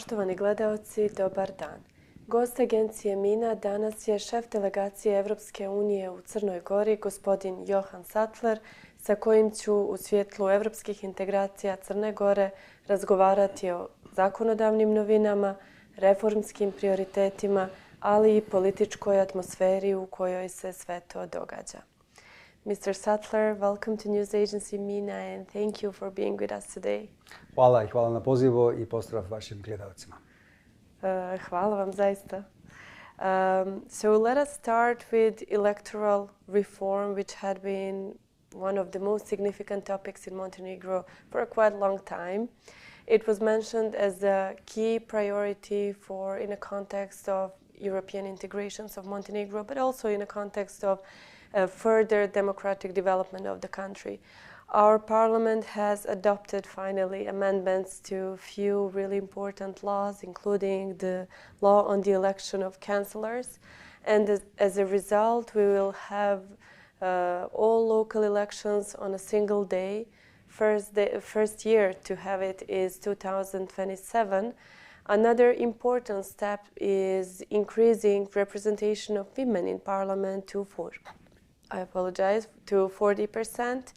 Poštovani gledaoci, dobar dan. Gost agencije MINA danas je šef delegacije Evropske unije u Crnoj Gori, gospodin Johan Satler, sa kojim ću u svjetlu evropskih integracija Crne Gore razgovarati o zakonodavnim novinama, reformskim prioritetima, ali i političkoj atmosferi u kojoj se sve to događa. Mr. Satler, welcome to news agency MINA and thank you for being with us today. Hvala i hvala na pozivu i pozdrav vašim gledalcima. Hvala vam zaista. So let us start with electoral reform, which had been one of the most significant topics in Montenegro for a quite long time. It was mentioned as a key priority in a context of European integrations of Montenegro, but also in a context of further democratic development of the country. Our parliament has adopted finally amendments to a few really important laws, including the law on the election of councillors. And as a result, we will have all local elections on a single day. First year to have it is 2027. Another important step is increasing representation of women in parliament to 40%.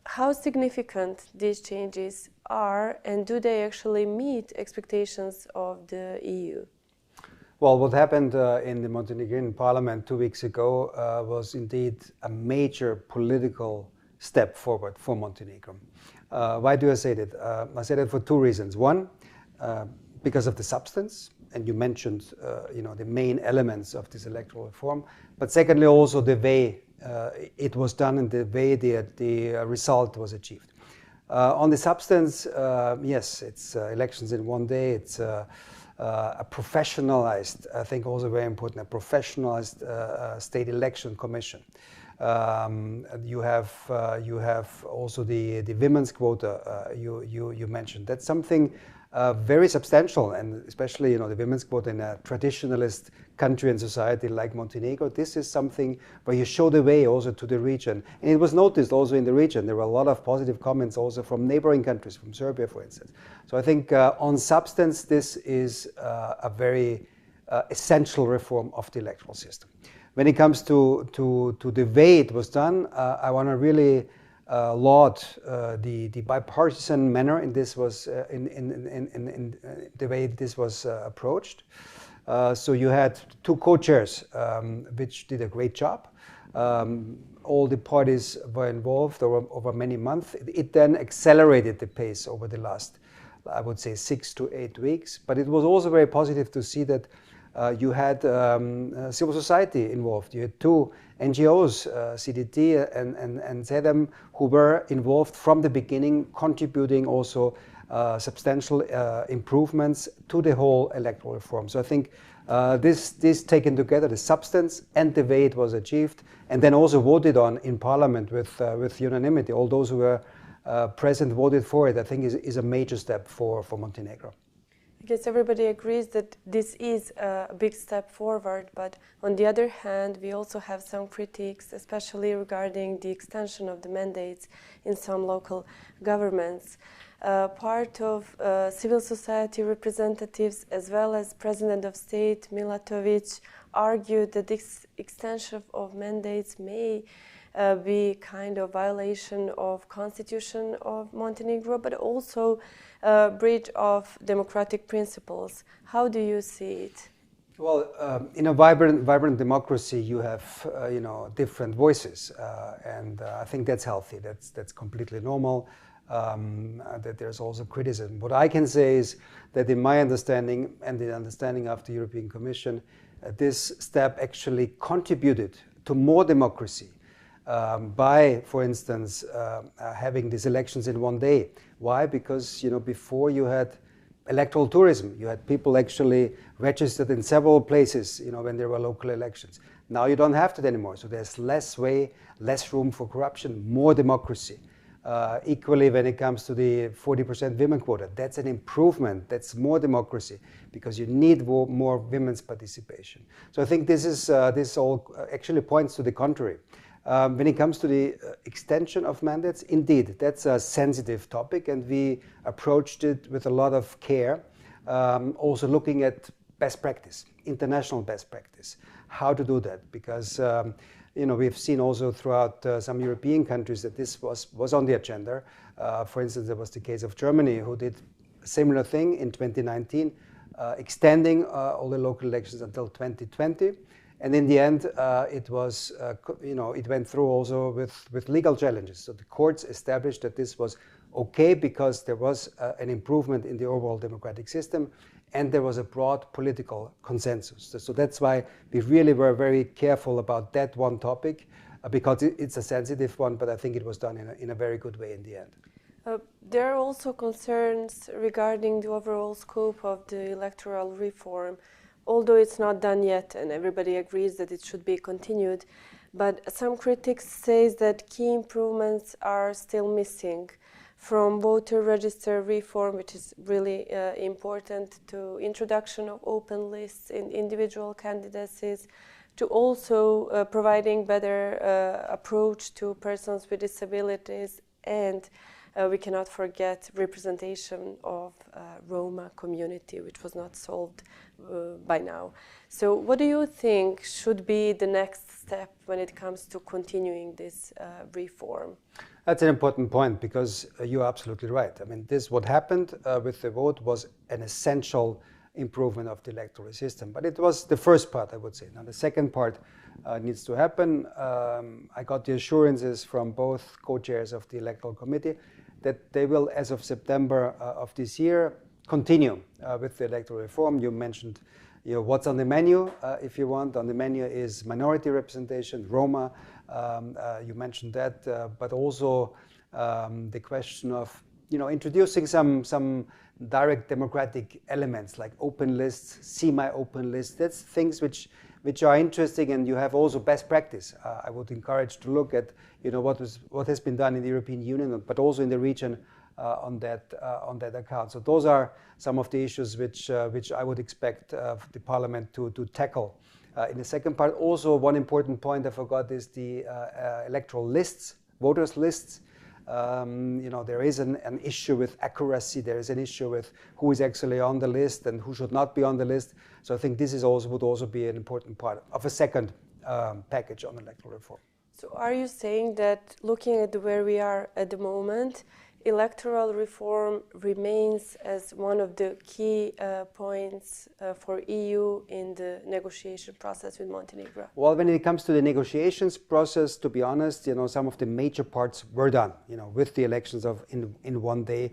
How significant these changes are, and do they actually meet expectations of the EU? Well, what happened in the Montenegrin parliament 2 weeks ago was indeed a major political step forward for Montenegro. Why do I say that? I say that for two reasons. One, because of the substance, and you mentioned the main elements of this electoral reform, but secondly also the way it was done and the way the result was achieved. On the substance, yes, it's elections in one day. It's a professionalized, I think also very important, a professionalized state election commission. You have also the women's quota you mentioned. That's something very substantial, and especially the women's quota in a traditionalist country and society like Montenegro. This is something where you show the way also to the region, and it was noticed also in the region. There were a lot of positive comments also from neighboring countries, from Serbia, for instance. So I think on substance, this is a very essential reform of the electoral system. When it comes to the way it was done, I want to really laud the bipartisan manner in this was in the way this was approached. So you had two co-chairs which did a great job. All the parties were involved over many months. It then accelerated the pace over the last, I would say, 6 to 8 weeks. But it was also very positive to see that you had civil society involved. You had two NGOs, CDT and ZEDEM, who were involved from the beginning, contributing also substantial improvements to the whole electoral reform. So I think this taken together, the substance and the way it was achieved, and then also voted on in Parliament with unanimity. All those who were present voted for it, I think is a major step for Montenegro. I guess everybody agrees that this is a big step forward, but on the other hand, we also have some critiques, especially regarding the extension of the mandates in some local governments. Part of civil society representatives, as well as President of State Milatovic, argued that this extension of mandates may be kind of violation of constitution of Montenegro, but also breach of democratic principles. How do you see it? Well, in a vibrant democracy, you have different voices, and I think that's healthy. That's completely normal. That there's also criticism. What I can say is that, in my understanding and the understanding of the European Commission, this step actually contributed to more democracy. By, for instance, having these elections in one day. Why? Because before you had electoral tourism. You had people actually registered in several places when there were local elections. Now you don't have that anymore. So there's less room for corruption, more democracy. Equally, when it comes to the 40% women quota, that's an improvement. That's more democracy because you need more women's participation. So I think this all actually points to the contrary. When it comes to the extension of mandates, indeed, that's a sensitive topic, and we approached it with a lot of care. also looking at best practice, international best practice, how to do that, because we've seen also throughout some European countries that this was on the agenda. For instance, there was the case of Germany, who did a similar thing in 2019, extending all the local elections until 2020. And in the end, it was, it went through also with legal challenges. So the courts established that this was okay because there was an improvement in the overall democratic system, and there was a broad political consensus. So that's why we really were very careful about that one topic, because it's a sensitive one, but I think it was done in a very good way in the end. There are also concerns regarding the overall scope of the electoral reform, although it's not done yet and everybody agrees that it should be continued. But some critics say that key improvements are still missing, from voter register reform, which is really important, to introduction of open lists in individual candidacies, to also providing better approach to persons with disabilities, and we cannot forget representation of Roma community, which was not solved by now. So what do you think should be the next step when it comes to continuing this reform? That's an important point, because you're absolutely right. I mean, what happened with the vote was an essential improvement of the electoral system. But it was the first part, I would say. Now, the second part needs to happen. I got the assurances from both co-chairs of the Electoral Committee that they will, as of September of this year, continue with the electoral reform. You mentioned what's on the menu, if you want. On the menu is minority representation, Roma. You mentioned that, but also the question of introducing some direct democratic elements like open lists, semi-open lists. That's things which are interesting, and you have also best practice. I would encourage to look at what has been done in the European Union, but also in the region on that account. So those are some of the issues which I would expect the Parliament to tackle. In the second part, also one important point I forgot is the electoral lists, voters lists. There is an issue with accuracy. There is an issue with who is actually on the list and who should not be on the list. So I think this would also be an important part of a second package on electoral reform. So are you saying that, looking at where we are at the moment, electoral reform remains as one of the key points for EU in the negotiation process with Montenegro? Well, when it comes to the negotiations process, to be honest, some of the major parts were done, with the elections in one day,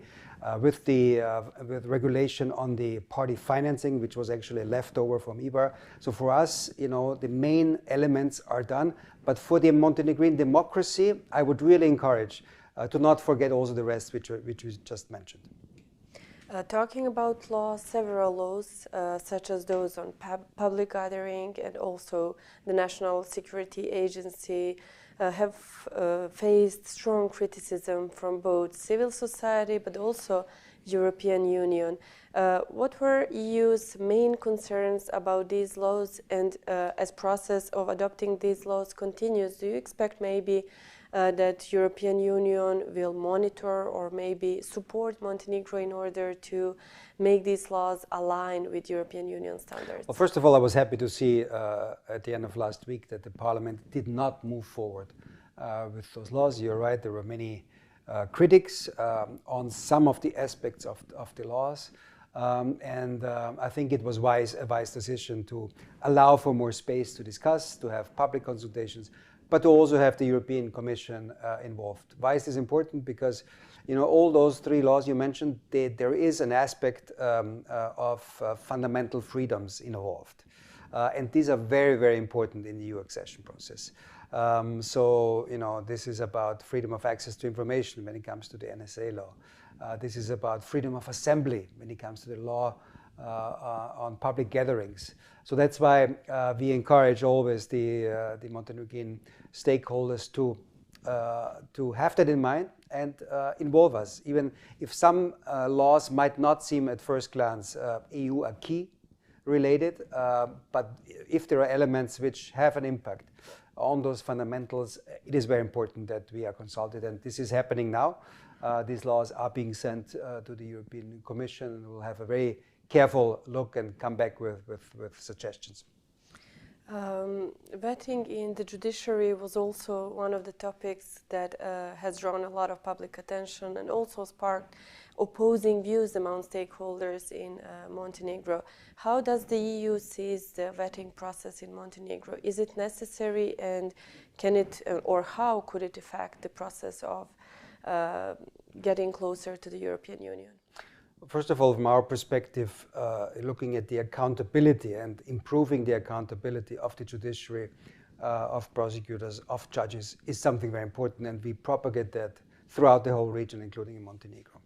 with regulation on the party financing, which was actually a leftover from IBAR. So for us, the main elements are done. But for the Montenegrin democracy, I would really encourage to not forget also the rest, which we just mentioned. Talking about laws, several laws, such as those on public gathering and also the National Security Agency, have faced strong criticism from both civil society but also European Union. What were EU's main concerns about these laws, and as process of adopting these laws continues, do you expect maybe that European Union will monitor or maybe support Montenegro in order to make these laws align with European Union standards? Well, first of all, I was happy to see at the end of last week that the Parliament did not move forward with those laws. You're right, there were many critics on some of the aspects of the laws. And I think it was a wise decision to allow for more space to discuss, to have public consultations, but to also have the European Commission involved. Why is this important? Because all those three laws you mentioned, there is an aspect of fundamental freedoms involved. And these are very, very important in the EU accession process. This is about freedom of access to information when it comes to the NSA law. This is about freedom of assembly when it comes to the law on public gatherings. So that's why we encourage always the Montenegrin stakeholders to have that in mind and involve us, even if some laws might not seem at first glance EU acquis related, but if there are elements which have an impact on those fundamentals, it is very important that we are consulted, and this is happening now. These laws are being sent to the European Commission, and we'll have a very careful look and come back with suggestions. Vetting in the judiciary was also one of the topics that has drawn a lot of public attention and also sparked opposing views among stakeholders in Montenegro. How does the EU see the vetting process in Montenegro? Is it necessary, and can it, or how could it affect the process of getting closer to the European Union? First of all, from our perspective, looking at the accountability and improving the accountability of the judiciary, of prosecutors, of judges is something very important, and we propagate that throughout the whole region, including in Montenegro.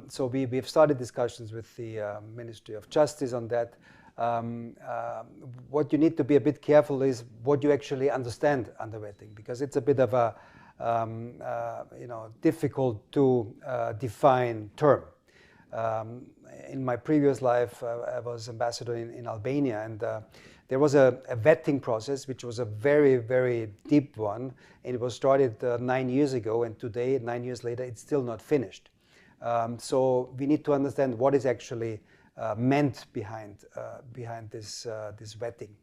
So we've started discussions with the Ministry of Justice on that. What you need to be a bit careful is what you actually understand under vetting, because it's a bit of a difficult to define term. In my previous life, I was ambassador in Albania, and there was a vetting process, which was a very, very deep one, and it was started 9 years ago, and today, 9 years later, it's still not finished. So we need to understand what is actually meant behind this vetting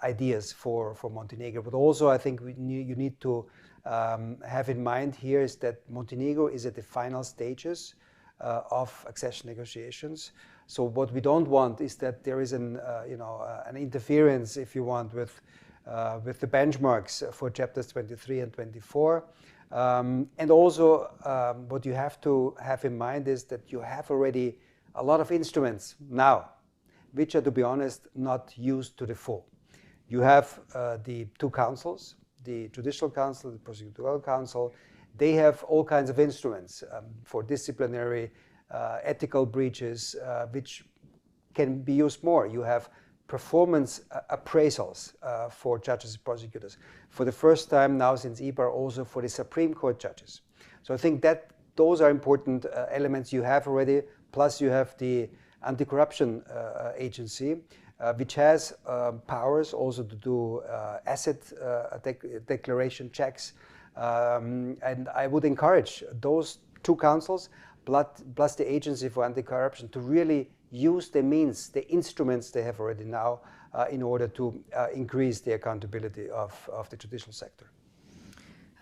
ideas for Montenegro. But also, I think you need to have in mind here is that Montenegro is at the final stages of accession negotiations. So what we don't want is that there is an interference, if you want, with the benchmarks for chapters 23 and 24. And also, what you have to have in mind is that you have already a lot of instruments now, which are, to be honest, not used to the full. You have the two councils, the Judicial Council, the Prosecutorial Council. They have all kinds of instruments for disciplinary, ethical breaches, which can be used more. You have performance appraisals for judges and prosecutors. For the first time now since IBAR, also for the Supreme Court judges. So I think that those are important elements you have already. Plus you have the Anti-Corruption Agency, which has powers also to do asset declaration checks. And I would encourage those two councils plus the Agency for Anti-Corruption to really use the means, the instruments they have already now in order to increase the accountability of the judicial sector.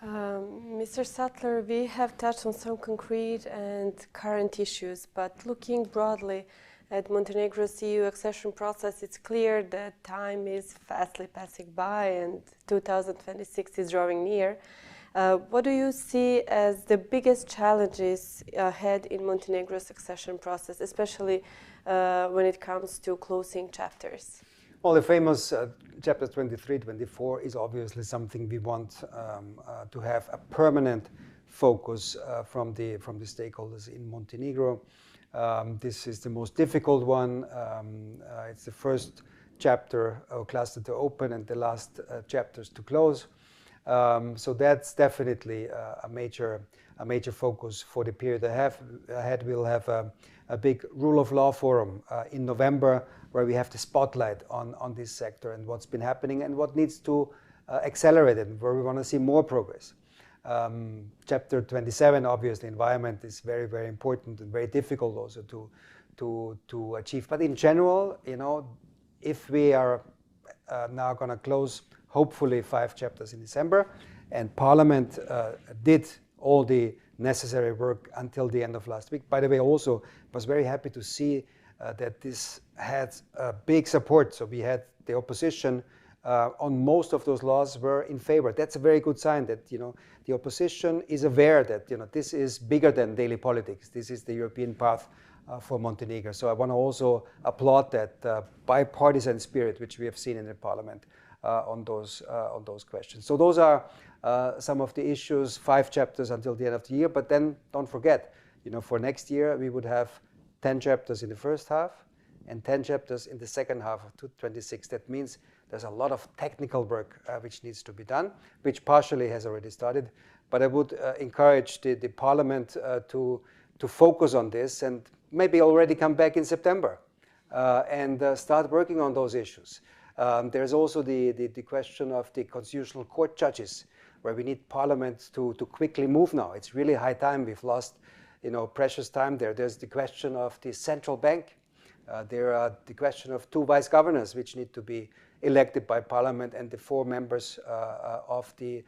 Mr. Satler, we have touched on some concrete and current issues, but looking broadly at Montenegro's EU accession process, it's clear that time is fastly passing by and 2026 is drawing near. What do you see as the biggest challenges ahead in Montenegro's accession process, especially when it comes to closing chapters? Well, the famous chapters 23, 24 is obviously something we want to have a permanent focus from the stakeholders in Montenegro. This is the most difficult one. It's the first chapter or cluster to open and the last chapters to close. So that's definitely a major focus for the period ahead. We'll have a big rule of law forum in November, where we have the spotlight on this sector and what's been happening and what needs to accelerate it, where we want to see more progress. Chapter 27, obviously, environment is very, very important and very difficult also to achieve. But in general, if we are now going to close hopefully 5 chapters in December, and Parliament did all the necessary work until the end of last week. By the way, also was very happy to see that this had big support. So we had the opposition on most of those laws were in favor. That's a very good sign that the opposition is aware that this is bigger than daily politics. This is the European path for Montenegro. So I want to also applaud that bipartisan spirit which we have seen in the Parliament on those questions. So those are some of the issues, 5 chapters until the end of the year. But then don't forget, for next year we would have 10 chapters in the first half and 10 chapters in the second half of 2026. That means there's a lot of technical work which needs to be done, which partially has already started. But I would encourage the Parliament to focus on this and maybe already come back in September and start working on those issues. There's also the question of the Constitutional Court judges, where we need Parliament to quickly move now. It's really high time. We've lost precious time there. There's the question of the central bank. There are the question of 2 vice governors, which need to be elected by parliament, and the 4 members of the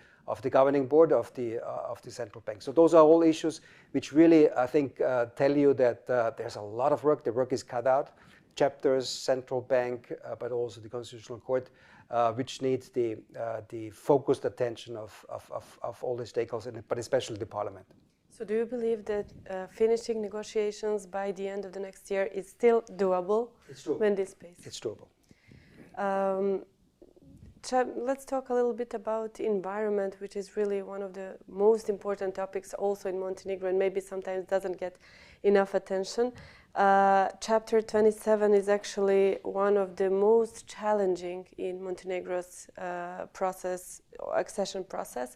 governing board of the central bank. So those are all issues which really, I think, tell you that there's a lot of work. The work is cut out. Chapters, central bank, but also the constitutional court, which needs the focused attention of all the stakeholders, but especially the parliament. So do you believe that finishing negotiations by the end of the next year is still doable? It's doable. When this pace? It's doable. Let's talk a little bit about environment, which is really one of the most important topics also in Montenegro, and maybe sometimes doesn't get enough attention. Chapter 27 is actually one of the most challenging in Montenegro's accession process.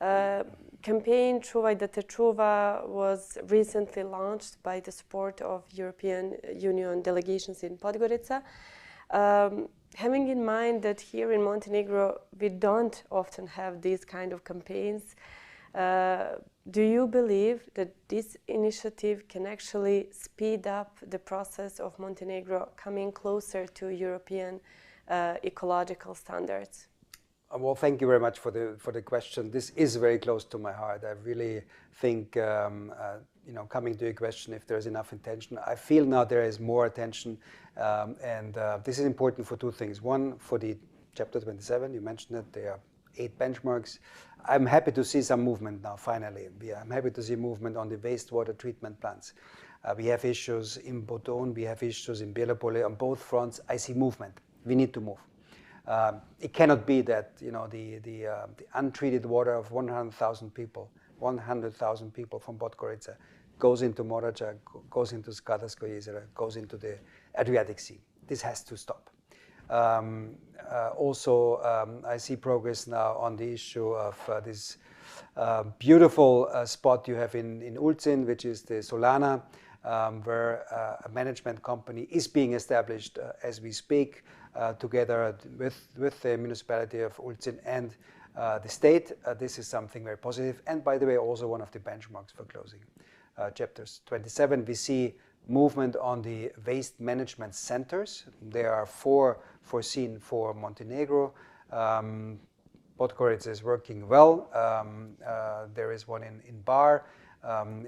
Campaign Čuvaj da te čuva was recently launched by the support of European Union delegations in Podgorica. Having in mind that here in Montenegro we don't often have these kind of campaigns, do you believe that this initiative can actually speed up the process of Montenegro coming closer to European ecological standards? Well, thank you very much for the question. This is very close to my heart. I really think, coming to your question, if there's enough attention, I feel now there is more attention, and this is important for 2 things. One, for the chapter 27, you mentioned it, there are 8 benchmarks. I'm happy to see some movement now, finally. I'm happy to see movement on the wastewater treatment plants. We have issues in Bodon, we have issues in Bielopolje. On both fronts, I see movement. We need to move. It cannot be that the untreated water of 100,000 people from Podgorica goes into Morača, goes into Skadarsko jezero, goes into the Adriatic Sea. This has to stop. Also, I see progress now on the issue of this beautiful spot you have in Ulcin, which is the Solana, where a management company is being established as we speak, together with the municipality of Ulcin and the state. This is something very positive, and by the way, also one of the benchmarks for closing chapters 27. We see movement on the waste management centers. There are 4 foreseen for Montenegro. Podgorica is working well. There is one in Bar,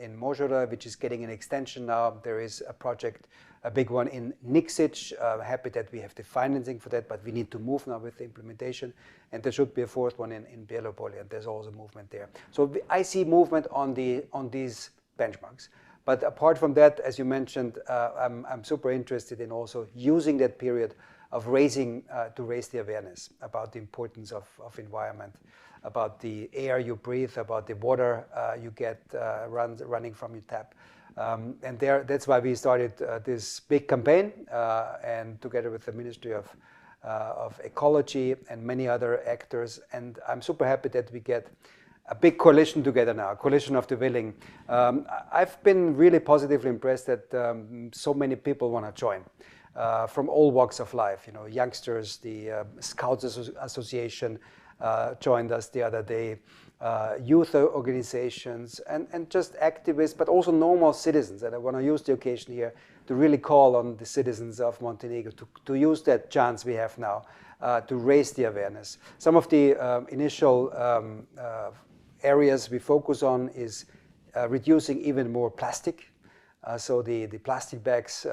in Možora, which is getting an extension now. There is a project, a big one in Nikšić. Happy that we have the financing for that, but we need to move now with the implementation. And there should be a 4th one in Bielopolje, and there's also movement there. So I see movement on these benchmarks. But apart from that, as you mentioned, I'm super interested in also using that period of to raise the awareness about the importance of environment, about the air you breathe, about the water you get running from your tap. And that's why we started this big campaign, and together with the Ministry of Ecology and many other actors. And I'm super happy that we get a big coalition together now, a coalition of the willing. I've been really positively impressed that so many people want to join from all walks of life. Youngsters, the Scouts Association joined us the other day, youth organizations, and just activists, but also normal citizens. And I want to use the occasion here to really call on the citizens of Montenegro to use that chance we have now to raise the awareness. Some of the initial areas we focus on is reducing even more plastic. So the plastic bags,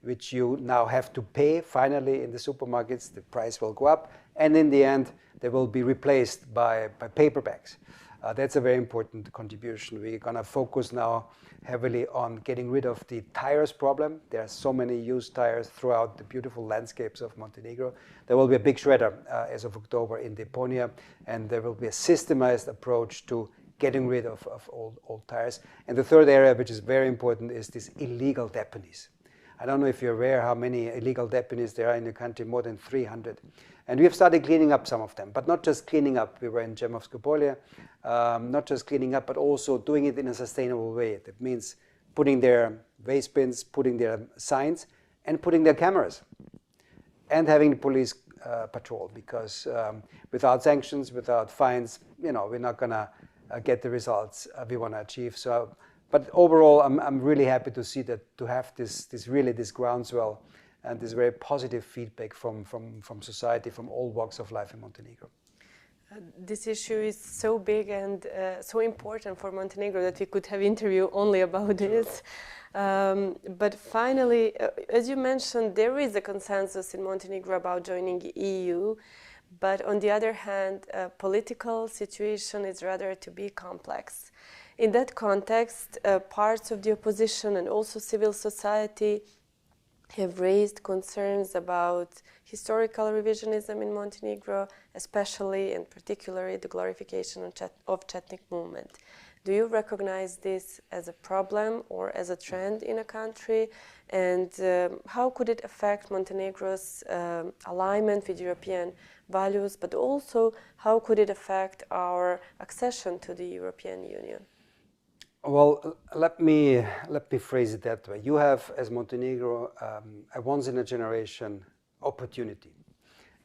which you now have to pay finally in the supermarkets, the price will go up, and in the end they will be replaced by paper bags. That's a very important contribution. We're going to focus now heavily on getting rid of the tires problem. There are so many used tires throughout the beautiful landscapes of Montenegro. There will be a big shredder as of October in Deponia, and there will be a systemized approach to getting rid of old tires. And the 3rd area, which is very important, is these illegal deponees. I don't know if you're aware how many illegal deponees there are in the country, more than 300. And we have started cleaning up some of them, but not just cleaning up. We were in Skupština, not just cleaning up, but also doing it in a sustainable way. That means putting their waste bins, putting their signs, and putting their cameras, and having the police patrol, because without sanctions, without fines, we're not going to get the results we want to achieve. So But overall, I'm really happy to see that, to have this groundswell and this very positive feedback from society, from all walks of life in Montenegro. This issue is so big and so important for Montenegro that we could have interview only about this. But finally, as you mentioned, there is a consensus in Montenegro about joining the EU. But on the other hand, political situation is rather to be complex. In that context, parts of the opposition and also civil society have raised concerns about historical revisionism in Montenegro, especially and particularly the glorification of Chetnik movement. Do you recognize this as a problem or as a trend in a country? And how could it affect Montenegro's alignment with European values, but also how could it affect our accession to the European Union? Well, let me phrase it that way. You have, as Montenegro, a once-in-a-generation opportunity.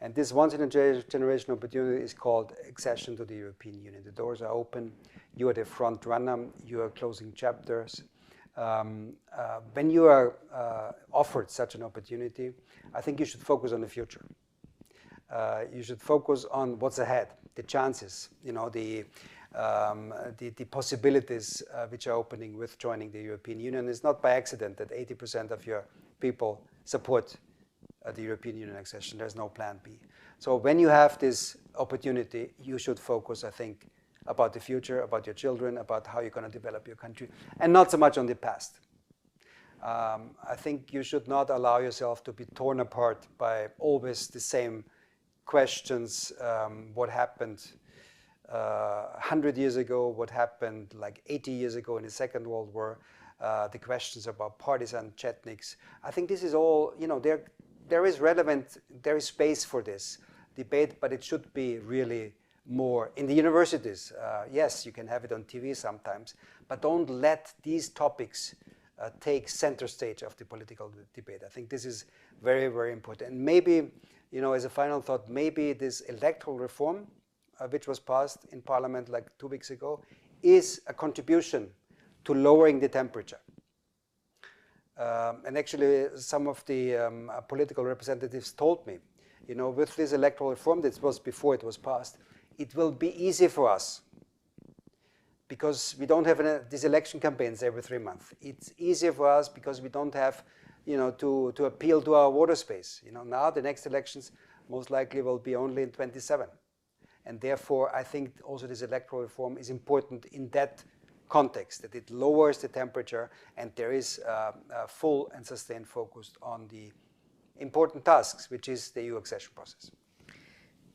And this once-in-a-generation opportunity is called accession to the European Union. The doors are open. You are the front runner. You are closing chapters. When you are offered such an opportunity, I think you should focus on the future. You should focus on what's ahead, the chances, the possibilities which are opening with joining the European Union. It's not by accident that 80% of your people support the European Union accession. There's no plan B. So when you have this opportunity, you should focus, I think, about the future, about your children, about how you're going to develop your country, and not so much on the past. I think you should not allow yourself to be torn apart by always the same questions. What happened 100 years ago, what happened like 80 years ago in the Second World War, the questions about partisan Chetniks. I think this is all, there is relevant, there is space for this debate, but it should be really more in the universities. Yes, you can have it on TV sometimes, but don't let these topics take center stage of the political debate. I think this is very, very important. And maybe, as a final thought, maybe this electoral reform, which was passed in Parliament like 2 weeks ago, is a contribution to lowering the temperature. And actually, some of the political representatives told me, with this electoral reform, that was before it was passed, it will be easy for us because we don't have these election campaigns every 3 months. It's easier for us because we don't have, to appeal to our voter space. Now the next elections most likely will be only in 27. And therefore, I think also this electoral reform is important in that context, that it lowers the temperature and there is a full and sustained focus on the important tasks, which is the EU accession process.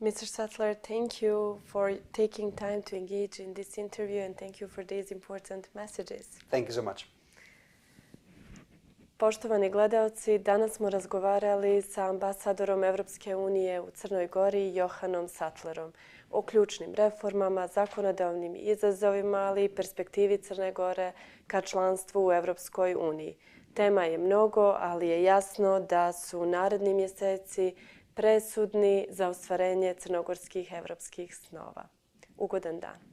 Mr. Satler, thank you for taking time to engage in this interview and thank you for these important messages. Thank you so much. Poštovani gledaoci, danas smo razgovarali sa ambasadorom Evropske unije u Crnoj Gori, Johanom Satlerom, o ključnim reformama, zakonodavnim izazovima, ali i perspektivi Crne Gore ka članstvu u Evropskoj uniji. Tema je mnogo, ali je jasno da su naredni mjeseci presudni za ostvarenje crnogorskih evropskih snova. Ugodan dan.